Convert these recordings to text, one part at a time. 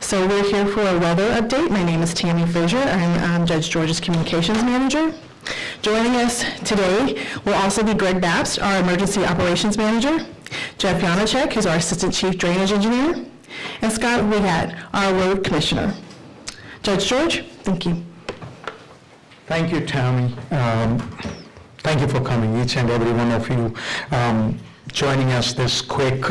So we're here for a weather update. My name is Tammy Frazier. I'm Judge George's Communications Manager. Joining us today will also be Greg Babst, our Emergency Operations Manager, Jeff Janacek, who's our Assistant Chief Drainage Engineer, and Scott Wigat, our Road Commissioner. Judge George, thank you. Thank you, Tammy. Thank you for coming, each and every one of you, joining us this quick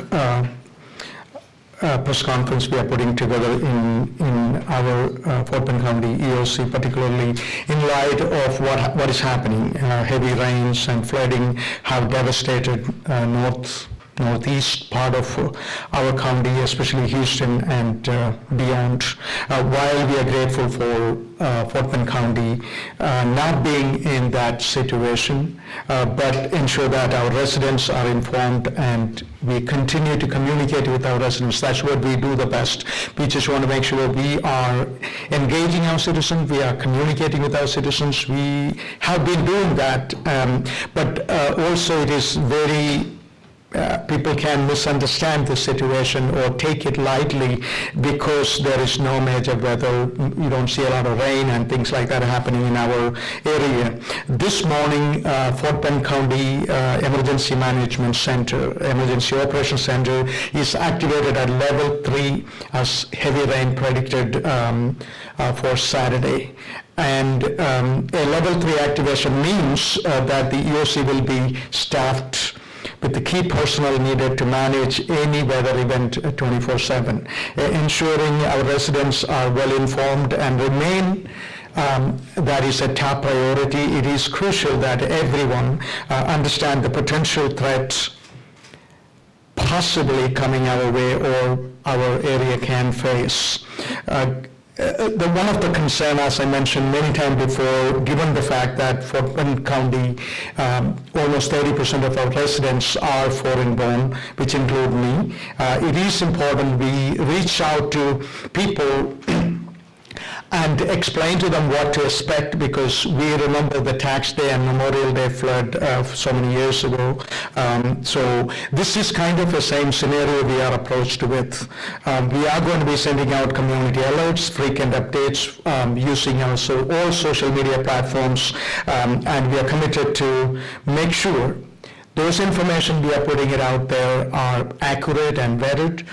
press conference we are putting together in our Fort Bend County EOC, particularly in light of what is happening. Heavy rains and flooding have devastated northeast part of our county, especially Houston and beyond. While we are grateful for Fort Bend County not being in that situation, but ensure that our residents are informed and we continue to communicate with our residents. That's what we do the best. We just want to make sure we are engaging our citizens, we are communicating with our citizens. We have been doing that, but also it is very people can misunderstand the situation or take it lightly because there is no major weather. You don't see a lot of rain and things like that happening in our area. This morning, Fort Bend County Emergency Management Center, Emergency Operations Center is activated at level 3 as heavy rain predicted for Saturday. And a level 3 activation means that the EOC will be staffed with the key personnel needed to manage any weather event 24/7, ensuring our residents are well informed and remain. That is a top priority. It is crucial that everyone understand the potential threats possibly coming our way or our area can face. One of the concerns, as I mentioned many times before, given the fact that Fort Bend County, almost 30% of our residents are foreign-born, which include me, it is important we reach out to people and explain to them what to expect, because we remember the Tax Day and Memorial Day flood so many years ago. So this is kind of the same scenario we are approached with. We are going to be sending out community alerts, frequent updates, using also all social media platforms, and we are committed to make sure those information we are putting it out there are accurate and vetted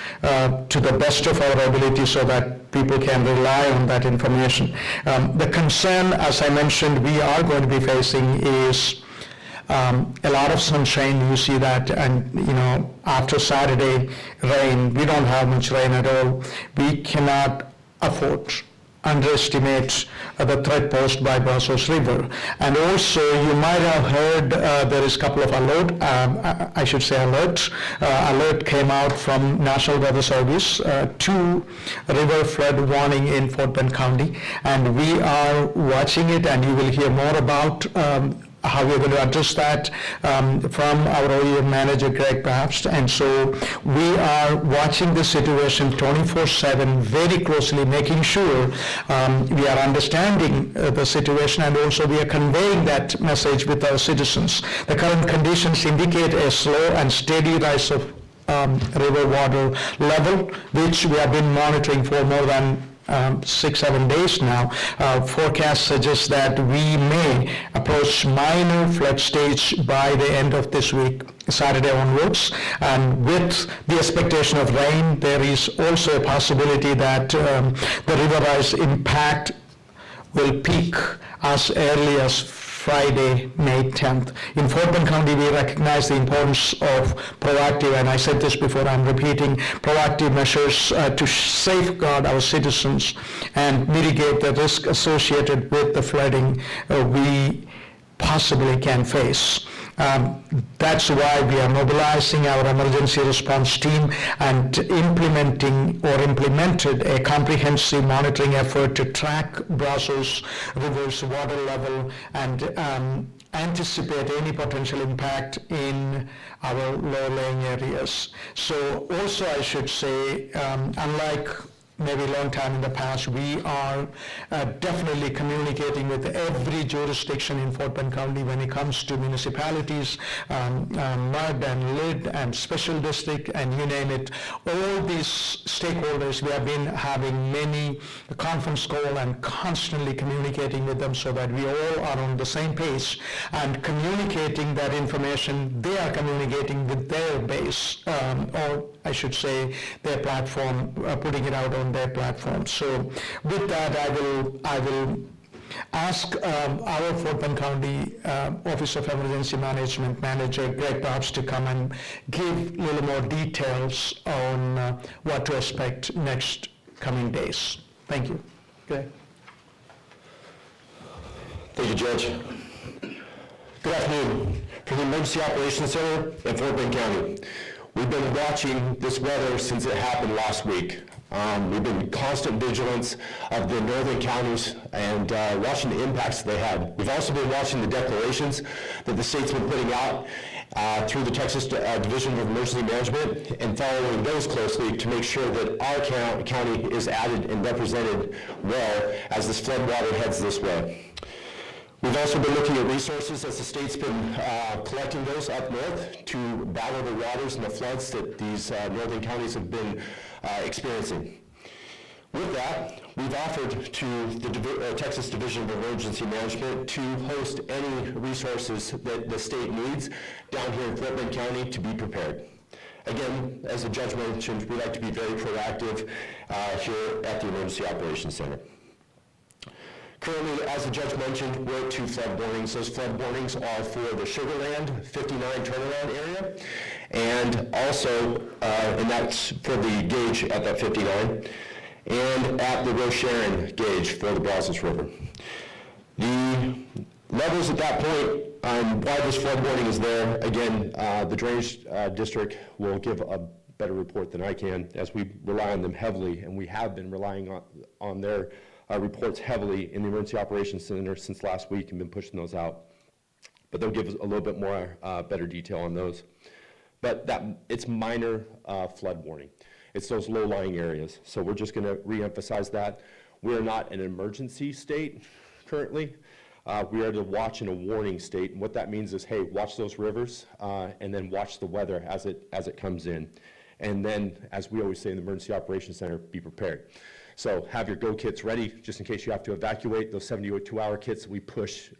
to the best of our ability so that people can rely on that information. The concern, as I mentioned, we are going to be facing is a lot of sunshine. You see that, and after Saturday rain, we don't have much rain at all. We cannot underestimate the threat posed by Brazos River. And also, you might have heard there is a couple of alerts. Alert came out from National Weather Service, 2 river flood warning in Fort Bend County, and we are watching it, and you will hear more about how we're going to address that from our OEM manager, Greg Babst. And so we are watching the situation 24/7 very closely, making sure we are understanding the situation, and also we are conveying that message with our citizens. The current conditions indicate a slow and steady rise of river water level, which we have been monitoring for more than 6-7 days now. Forecast suggests that we may approach minor flood stage by the end of this week, Saturday onwards, and with the expectation of rain, there is also a possibility that the river rise impact will peak as early as Friday, May 10th. In Fort Bend County, we recognize the importance of proactive, and I said this before, I'm repeating, proactive measures to safeguard our citizens and mitigate the risk associated with the flooding we possibly can face. That's why we are mobilizing our emergency response team and implemented a comprehensive monitoring effort to track Brazos River's water level and anticipate any potential impact in our low-lying areas. So also I should say, unlike maybe a long time in the past, we are definitely communicating with every jurisdiction in Fort Bend County when it comes to municipalities, MUD and LID and special district, and you name it. All these stakeholders, we have been having many conference calls and constantly communicating with them so that we all are on the same page and communicating that information. They are communicating with their base, or I should say their platform, putting it out on their platform. So with that, I will ask our Fort Bend County Office of Emergency Management Manager, Greg Barbs, to come and give a little more details on what to expect next coming days. Thank you. Okay. Thank you, Judge. Good afternoon. From the Emergency Operations Center in Fort Bend County. We've been watching this weather since it happened last week. We've been in constant vigilance of the northern counties and watching the impacts they had. We've also been watching the declarations that the state's been putting out through the Texas Division of Emergency Management and following those closely to make sure that our county is added and represented well as this floodwater heads this way. We've also been looking at resources as the state's been collecting those up north to battle the waters and the floods that these northern counties have been experiencing. With that, we've offered to the Texas Division of Emergency Management to host any resources that the state needs down here in Fort Bend County to be prepared. Again, as the judge mentioned, we like to be very proactive here at the Emergency Operations Center. Currently, as the judge mentioned, we're at 2 flood warnings. Those flood warnings are for the Sugar Land 59 turnaround area, and also, and that's for the gauge at that 59, and at the Rocheron gauge for the Brazos River. The levels at that point, and why this flood warning is there, again, the Drainage District will give a better report than I can, as we rely on them heavily, and we have been relying on their reports heavily in the Emergency Operations Center since last week and been pushing those out. But they'll give us a little bit more better detail on those. But it's minor flood warning. It's those low-lying areas. So we're just going to reemphasize that. We are not an emergency state currently. We are the watch and a warning state. And what that means is, hey, watch those rivers and then watch the weather as it comes in. And then, as we always say in the Emergency Operations Center, be prepared. So have your go kits ready just in case you have to evacuate. Those 72-hour kits that we push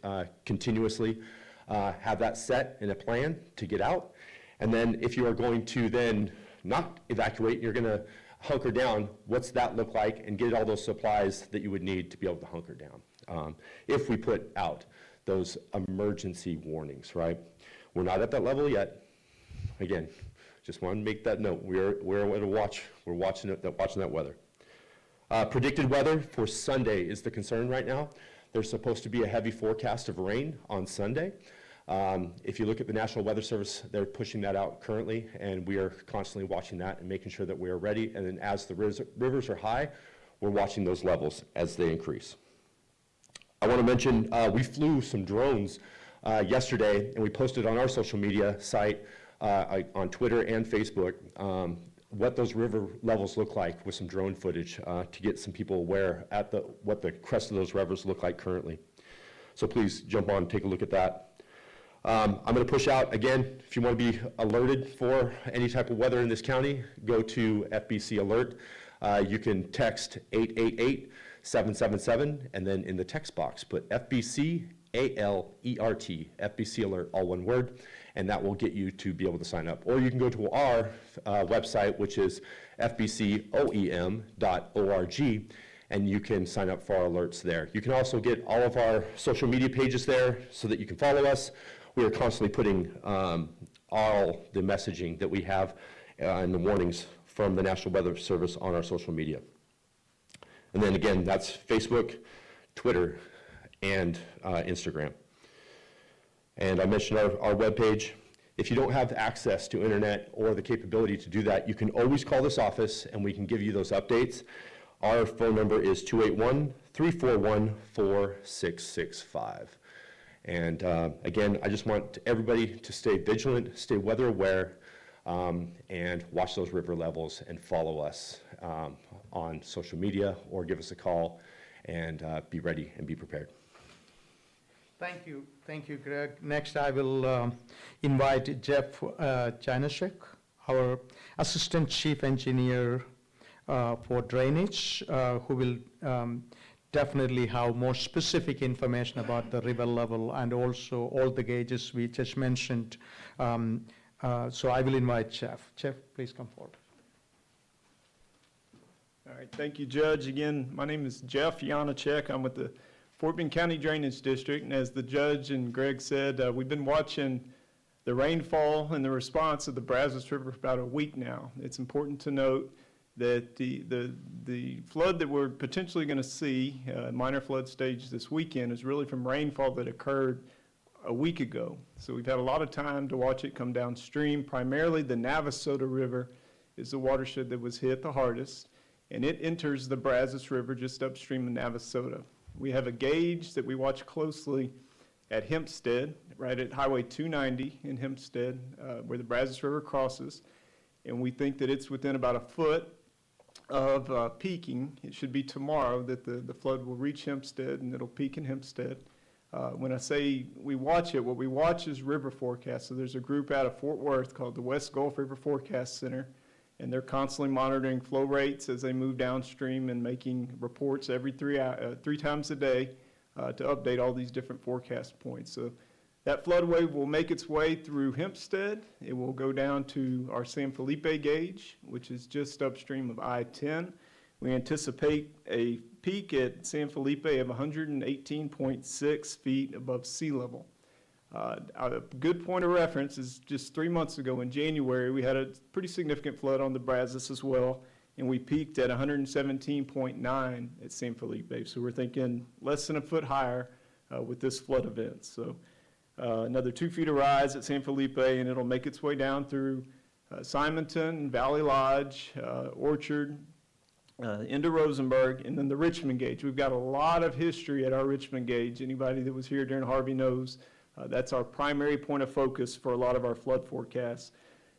continuously. Have that set in a plan to get out. And then if you are going to then not evacuate, you're going to hunker down, what's that look like, and get all those supplies that you would need to be able to hunker down. If we put out those emergency warnings, right? We're not at that level yet. Again, just want to make that note. We're at a watch. We're watching that weather. Predicted weather for Sunday is the concern right now. There's supposed to be a heavy forecast of rain on Sunday. If you look at the National Weather Service, they're pushing that out currently, and we are constantly watching that and making sure that we are ready. And then as the rivers are high, we're watching those levels as they increase. I want to mention we flew some drones yesterday, and we posted on our social media site on Twitter and Facebook what those river levels look like with some drone footage to get some people aware at what the crest of those rivers look like currently. So please jump on and take a look at that. I'm going to push out again. If you want to be alerted for any type of weather in this county, go to FBC Alert. You can text 888-777, and then in the text box put FBC ALERT, FBC Alert, all one word, and that will get you to be able to sign up. Or you can go to our website, which is fbcoem.org, and you can sign up for our alerts there. You can also get all of our social media pages there so that you can follow us. We are constantly putting all the messaging that we have and the warnings from the National Weather Service on our social media. And then again, that's Facebook, Twitter, and Instagram. And I mentioned our webpage. If you don't have access to internet or the capability to do that, you can always call this office and we can give you those updates. Our phone number is 281-341-4665. And again, I just want everybody to stay vigilant, stay weather aware. and watch those river levels and follow us on social media or give us a call and be ready and be prepared. Thank you, Greg. Next, I will invite Jeff Janashek, our Assistant Chief Engineer for Drainage, who will definitely have more specific information about the river level and also all the gauges we just mentioned. So I will invite Jeff. Jeff, please come forward. All right, thank you, Judge. Again, my name is Jeff Janacek. I'm with the Fort Bend County Drainage District, and as the judge and Greg said, we've been watching the rainfall and the response of the Brazos River for about a week now. It's important to note that the flood that we're potentially going to see, minor flood stage this weekend, is really from rainfall that occurred a week ago. So we've had a lot of time to watch it come downstream. Primarily the Navasota River is the watershed that was hit the hardest, and it enters the Brazos River just upstream of Navasota. We have a gauge that we watch closely at Hempstead, right at Highway 290 in Hempstead, where the Brazos River crosses, and we think that it's within about a foot of peaking. It should be tomorrow that the flood will reach Hempstead, and it'll peak in Hempstead. When I say we watch it, what we watch is river forecast. So there's a group out of Fort Worth called the West Gulf River Forecast Center, and they're constantly monitoring flow rates as they move downstream and making reports every three times a day to update all these different forecast points. So that flood wave will make its way through Hempstead. It will go down to our San Felipe gauge, which is just upstream of I-10. We anticipate a peak at San Felipe of 118.6 feet above sea level. A good point of reference is just 3 months ago in January, we had a pretty significant flood on the Brazos as well, and we peaked at 117.9 at San Felipe. So we're thinking less than a foot higher with this flood event. So another 2 feet of rise at San Felipe, and it'll make its way down through Simonton, Valley Lodge, Orchard, into Rosenberg, and then the Richmond gauge. We've got a lot of history at our Richmond gauge. Anybody that was here during Harvey knows that's our primary point of focus for a lot of our flood forecasts.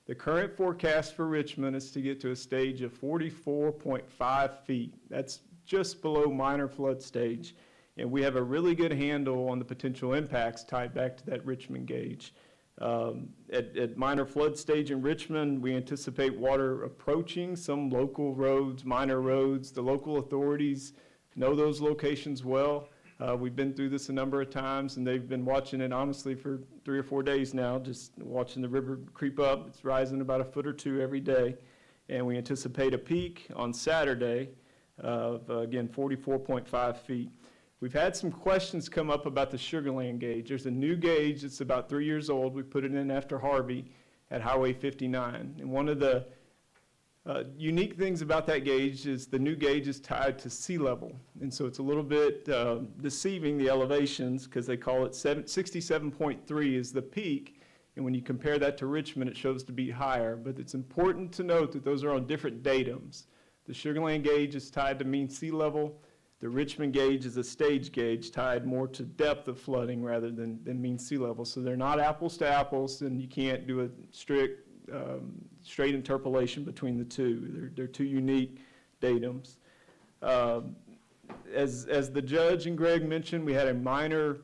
The current forecast for Richmond is to get to a stage of 44.5 feet. That's just below minor flood stage, and we have a really good handle on the potential impacts tied back to that Richmond gauge. At minor flood stage in Richmond, we anticipate water approaching some local roads, minor roads. The local authorities know those locations well. We've been through this a number of times, and they've been watching it honestly for 3 or 4 days now, just watching the river creep up. It's rising about a foot or two every day, and we anticipate a peak on Saturday of, again, 44.5 feet. We've had some questions come up about the Sugarland gauge. There's a new gauge that's about 3 years old. We put it in after Harvey at Highway 59. And one of the unique things about that gauge is the new gauge is tied to sea level. And so it's a little bit deceiving, the elevations, because they call it 67.3 is the peak. And when you compare that to Richmond, it shows to be higher. But it's important to note that those are on different datums. The Sugarland gauge is tied to mean sea level. The Richmond gauge is a stage gauge tied more to depth of flooding rather than mean sea level. So they're not apples to apples, and you can't do a strict straight interpolation between the two. They're two unique datums. As the judge and Greg mentioned, we had a minor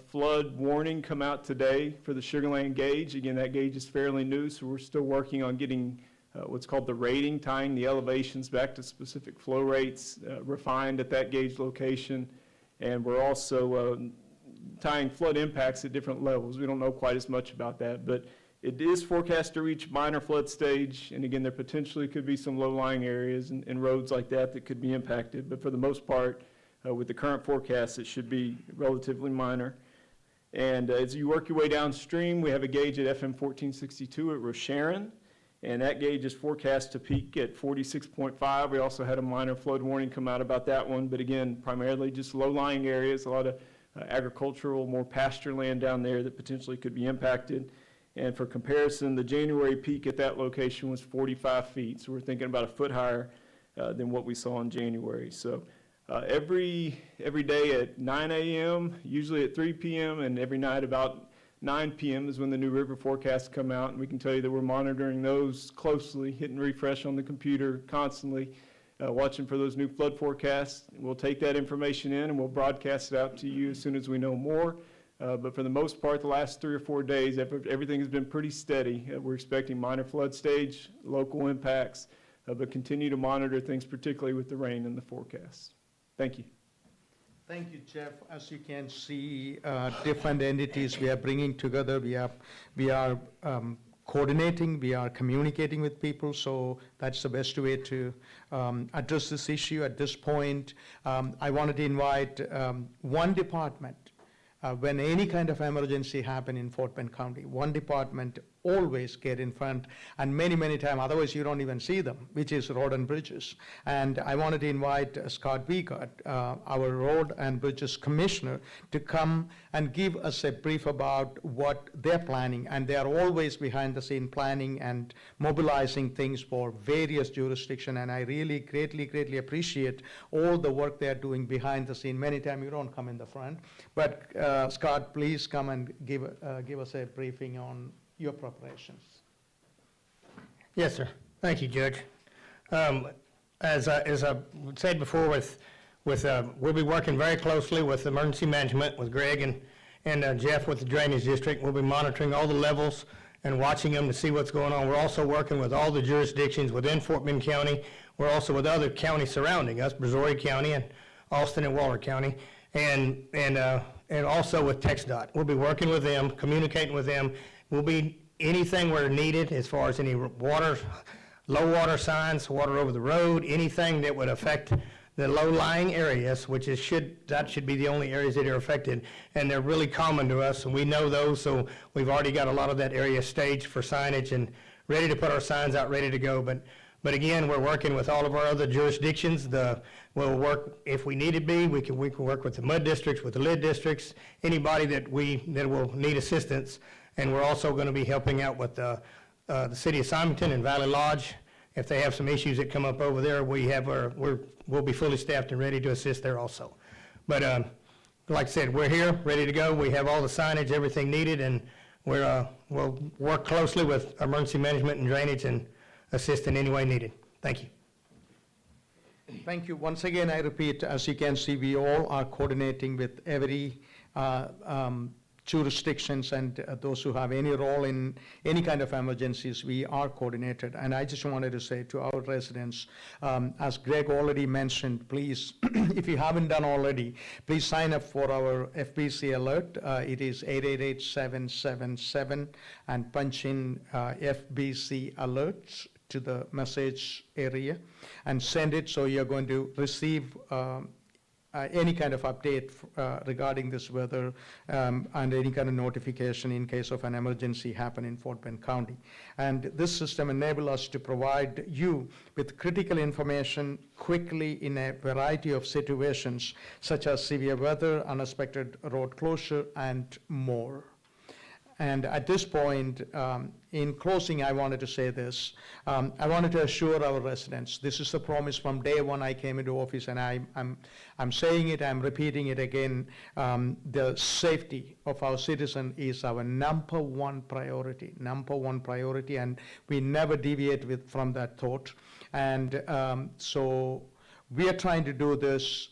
flood warning come out today for the Sugarland gauge. Again, that gauge is fairly new, so we're still working on getting what's called the rating, tying the elevations back to specific flow rates refined at that gauge location. And we're also tying flood impacts at different levels. We don't know quite as much about that, but it is forecast to reach minor flood stage. And again, there potentially could be some low-lying areas and roads like that could be impacted. But for the most part, with the current forecast, it should be relatively minor. And as you work your way downstream, we have a gauge at FM 1462 at Rosharon. And that gauge is forecast to peak at 46.5. We also had a minor flood warning come out about that one. But again, primarily just low-lying areas, a lot of agricultural, more pasture land down there that potentially could be impacted. And for comparison, the January peak at that location was 45 feet. So we're thinking about a foot higher than what we saw in January. So every day at 9 a.m., usually at 3 p.m., and every night about 9 p.m. is when the new river forecasts come out, and we can tell you that we're monitoring those closely, hitting refresh on the computer constantly, watching for those new flood forecasts. We'll take that information in and we'll broadcast it out to you as soon as we know more. But for the most part, the last 3 or 4 days, everything has been pretty steady. We're expecting minor flood stage, local impacts, but continue to monitor things, particularly with the rain and the forecasts. Thank you. Thank you, Jeff. As you can see, different entities we are bringing together. We are coordinating, we are communicating with people, so that's the best way to address this issue at this point. I wanted to invite one department. When any kind of emergency happen in Fort Bend County, one department always get in front, and many times, otherwise you don't even see them, which is Road and Bridges. And I wanted to invite Scott Wiegert, our Road and Bridges Commissioner, to come and give us a brief about what they're planning. And they are always behind the scene planning and mobilizing things for various jurisdictions. And I really greatly appreciate all the work they're doing behind the scene. Many times you don't come in the front. But Scott, please come and give us a briefing on your preparations. Yes, sir. Thank you, Judge. As I said before, we'll be working very closely with emergency management, with Greg and Jeff with the Drainage District. We'll be monitoring all the levels and watching them to see what's going on. We're also working with all the jurisdictions within Fort Bend County. We're also with other counties surrounding us, Brazoria County and Austin and Waller County, and also with TxDOT. We'll be working with them, communicating with them. We'll be anything where needed as far as any water, low water signs, water over the road, anything that would affect the low-lying areas, that should be the only areas that are affected, and they're really common to us, and we know those, so we've already got a lot of that area staged for signage and ready to put our signs out, ready to go. But again, we're working with all of our other jurisdictions. We'll work, if we need to be, we can work with the mud districts, with the lid districts, anybody that will need assistance. And we're also going to be helping out with the city of Simonton and Valley Lodge. If they have some issues that come up over there, we'll be fully staffed and ready to assist there also. But like I said, we're here, ready to go. We have all the signage, everything needed, and we'll work closely with emergency management and drainage and assist in any way needed. Thank you. Thank you. Once again, I repeat, as you can see, we all are coordinating with every jurisdictions and those who have any role in any kind of emergencies, we are coordinated. And I just wanted to say to our residents, as Greg already mentioned, please, if you haven't done already, please sign up for our FBC alert. It is 888-777 and punch in FBC alerts to the message area and send it, so you're going to receive any kind of update regarding this weather and any kind of notification in case of an emergency happen in Fort Bend County. And this system enables us to provide you with critical information quickly in a variety of situations, such as severe weather, unexpected road closure, and more. And at this point, in closing, I wanted to say this. I wanted to assure our residents, this is a promise from day one I came into office, and I'm saying it, I'm repeating it again. The safety of our citizen is our number one priority, and we never deviate from that thought. And so we are trying to do this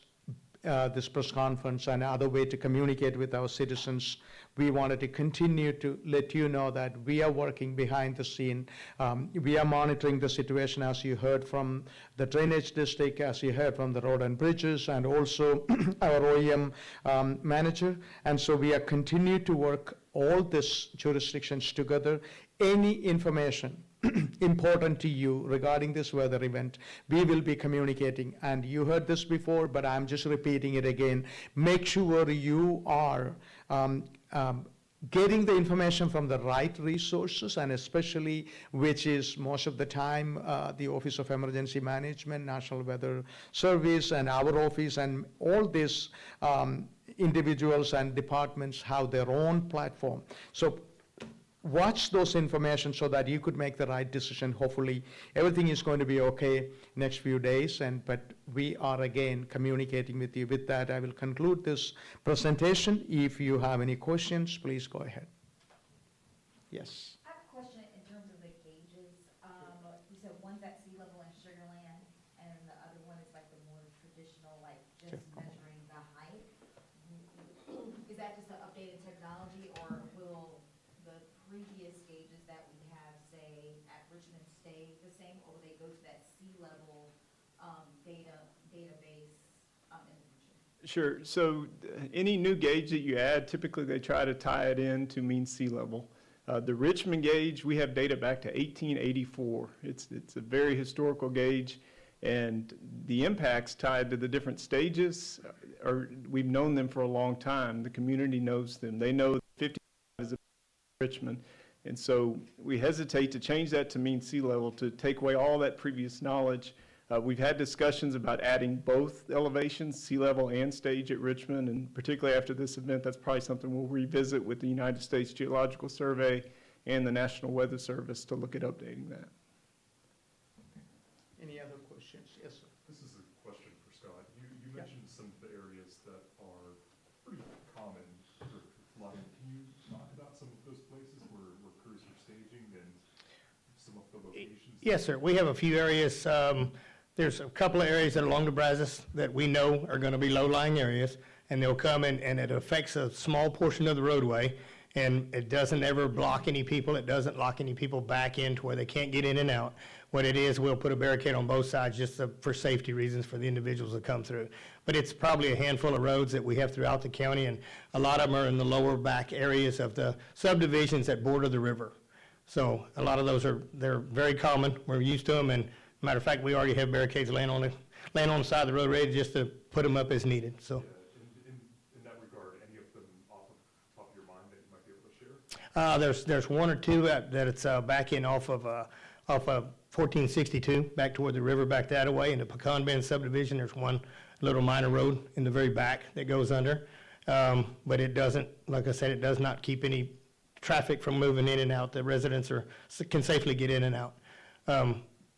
press conference and other way to communicate with our citizens. We wanted to continue to let you know that we are working behind the scene. We are monitoring the situation, as you heard from the Drainage District, as you heard from the Road and Bridges, and also our OEM manager. And so we are continuing to work all these jurisdictions together. Any information important to you regarding this weather event, we will be communicating. And you heard this before, but I'm just repeating it again. Make sure you are getting the information from the right resources, and especially, which is most of the time, the Office of Emergency Management, National Weather Service, and our office, and all these individuals and departments have their own platform. So watch those information so that you could make the right decision. Hopefully everything is going to be okay next few days, but we are again communicating with you. With that, I will conclude this presentation. If you have any questions, please go ahead. Yes. I have a question in terms of the gauges. You said one's at sea level in Sugar Land, and the other one is like the more traditional, like just measuring the height. Is that just an updated technology, or will the previous gauges that we have, say, at Richmond stay the same, or will they go to that sea level database in the future? Sure. So any new gauge that you add, typically they try to tie it in to mean sea level. The Richmond gauge, we have data back to 1884. It's a very historical gauge, and the impacts tied to the different stages we've known them for a long time. The community knows them. They know 50 is a Richmond, and so we hesitate to change that to mean sea level to take away all that previous knowledge. We've had discussions about adding both elevations, sea level and stage at Richmond, and particularly after this event, that's probably something we'll revisit with the United States Geological Survey and the National Weather Service to look at updating that. Any other questions? Yes, sir. This is a question for Scott. You mentioned some of the areas that are pretty common for flooding. Can you talk about some of those places where crews are staging and some of the locations? Yes, sir. We have a few areas. There's a couple of areas that are along the Brazos that we know are going to be low-lying areas, and they'll come in, and it affects a small portion of the roadway, and it doesn't ever block any people. It doesn't lock any people back in to where they can't get in and out. What it is, we'll put a barricade on both sides just for safety reasons for the individuals that come through. But it's probably a handful of roads that we have throughout the county, and a lot of them are in the lower back areas of the subdivisions that border the river. So a lot of those they're very common. We're used to them, and matter of fact, we already have barricades laying on the side of the road ready just to put them up as needed, so. Yeah, in that regard, any of them off of the top of your mind that you might be able to share? There's one or two that it's back in off of 1462, back toward the river, back that way. In the Pecan Bend subdivision, there's one little minor road in the very back that goes under. But it doesn't, like I said, it does not keep any traffic from moving in and out. The residents can safely get in and out.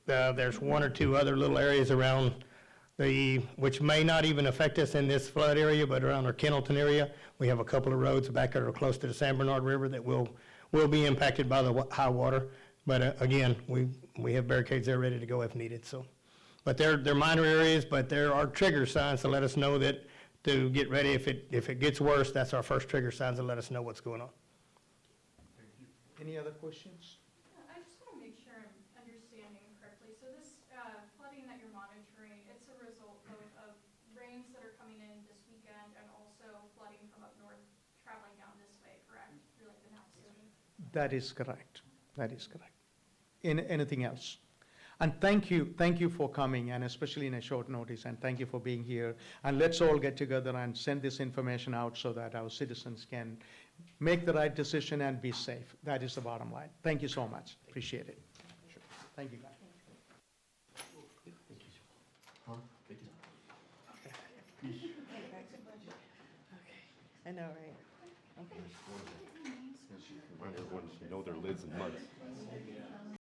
There's one or two other little areas around which may not even affect us in this flood area, but around our Kennelton area, we have a couple of roads back that are close to the San Bernard River that will be impacted by the high water. But again, we have barricades there ready to go if needed. So, but they're minor areas, but there are trigger signs to let us know that to get ready. If it gets worse, that's our first trigger signs to let us know what's going on. Any other questions? I just want to make sure I'm understanding correctly. So this flooding that you're monitoring, it's a result both of rains that are coming in this weekend and also flooding from up north traveling down this way, correct? Through like the Navajo. That is correct. That is correct. Anything else? And thank you for coming, and especially in a short notice, and thank you for being here. And let's all get together and send this information out so that our citizens can make the right decision and be safe. That is the bottom line. Thank you so much. Appreciate it. Sure. Thank you, guys. I know, right? Remind everyone to know their lids and mutts.